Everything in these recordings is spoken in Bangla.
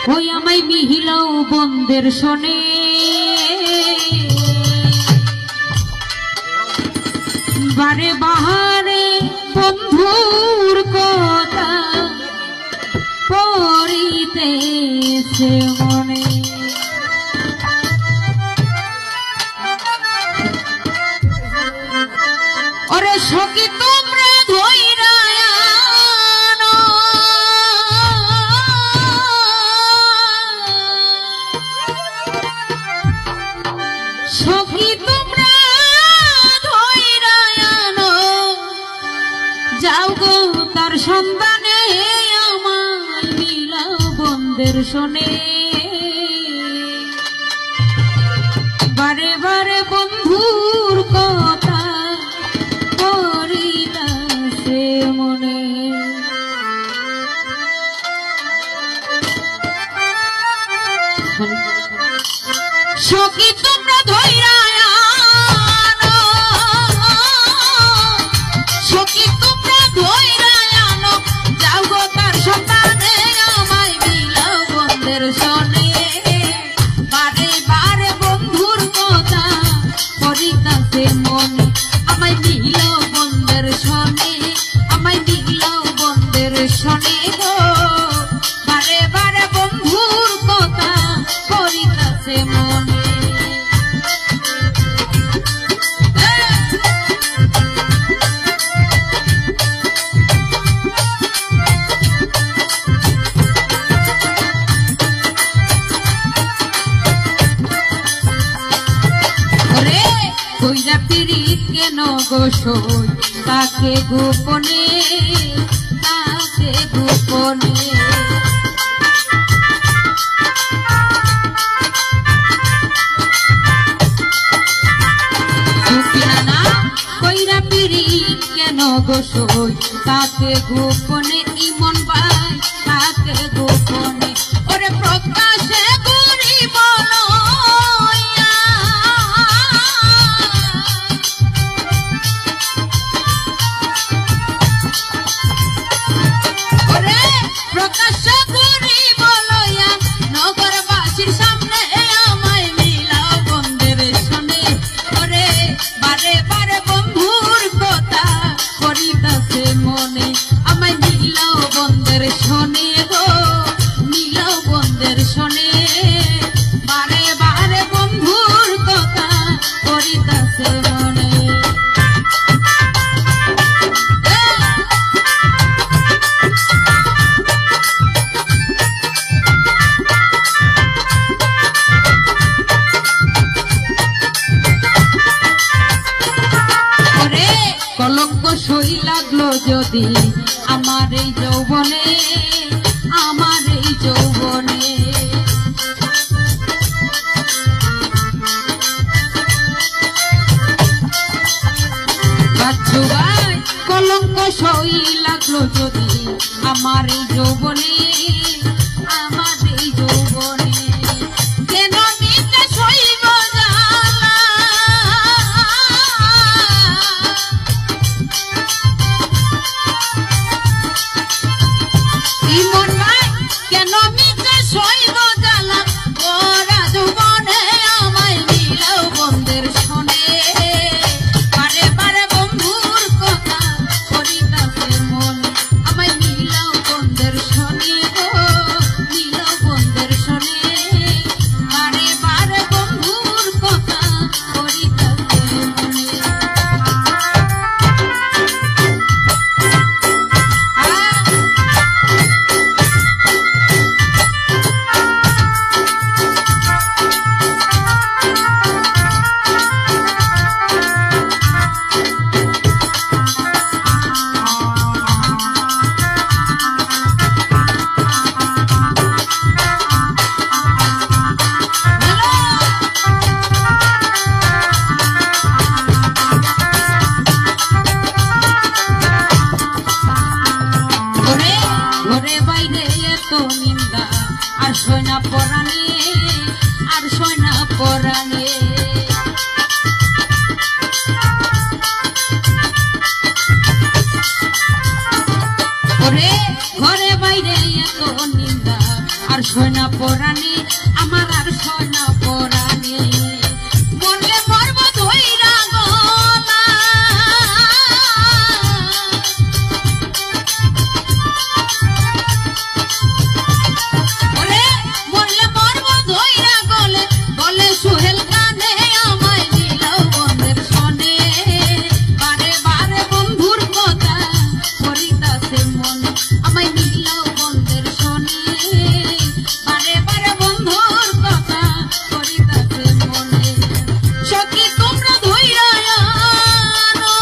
ওই আমায় মিহিলাও বন্ধের শোনে বারে বাহারে বন্ধুর কথা পড়িতেছে মনে ওরে সখী তোমরা ধইরা আনো সখী তোমরা ধইরা আনো যাও গো তার সন্ধানে আমায় মিলাও বন্ধের শোনে বারে বারে বন্ধুর কথা পড়িতেছে মনে সখী তোমরা ধইরা আনো সখী তোমরা ধইরা আনো যাও গো তার সন্ধানে আমায় মিলাও বন্ধের শোনে বারে বারে বন্ধুর কথা পড়িতেছে মনে আমায় মিলাও বন্ধের শোনে আমায় মিলাও বন্ধের শোনে গো বারে বারে বন্ধুর কথা পড়িতেছে মনে কইরা পিরিত কেন গো সই তাকে গোপনে না কইরা পিরিত কেন গো সই তাকে গোপনে ইমন ভাই তাকে গোপনে ওরে প্রকাশে গুরি বলো প্রকাশ করি বলয়া নগরবাসীর সামনে আমায় মিলাও বন্ধের শোনে ওরে বারে বারে বন্ধুর কথা পড়িতেছে মনে আমায় মিলাও বন্ধের শোনে গো মিলাও বন্ধের শোনে বারে বারে বন্ধুর কথা পড়িতেছে মনে কলঙ্ক সই লাগলো যদি আমার এই যৌবনে আমার এই যৌবনে বাচ্চু ভাই কলঙ্ক সই লাগলো যদি আমার এই যৌবনে আমার এই যৌবনে কেন নিতে সইব ইমন ভাই কেন মিতে সইব জ্বালা ওরা যৌবনে আমায় মিলাও বন্ধের শোনে বারে বারে বন্ধুর কথা পড়িতেছে মনে আমায় মিলাও বন্ধের শোনে গো মিলাও বন্ধের শোনে বারে বারে বন্ধুর কথা পড়িতেছে মনে আর সয়না পরাণে আর সয়না পরাণে ওরে ঘরে বাইরে এত নিন্দা আর সোনা পরাণে আমার আর সোনা পরাণে মরলে মরব ধইরা গলা ওরে মরলে মরব ধইরা গলে বলে সুহেল কানে আমায় দিল বন্ধের সনে বারে বারে বন্ধুর কথা করিতাছে মন আমায় দিল বন্ধের সনে বারে বারে বন্ধুর কথা করিতাছে মনে সখী তোমরা ধইরা আনো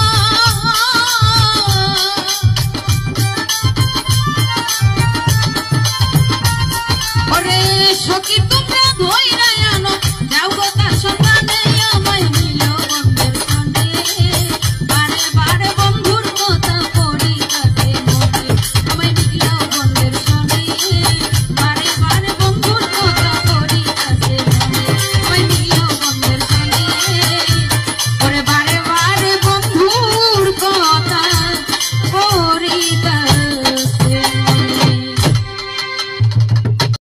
ওরে সখী তোমরা ধইরা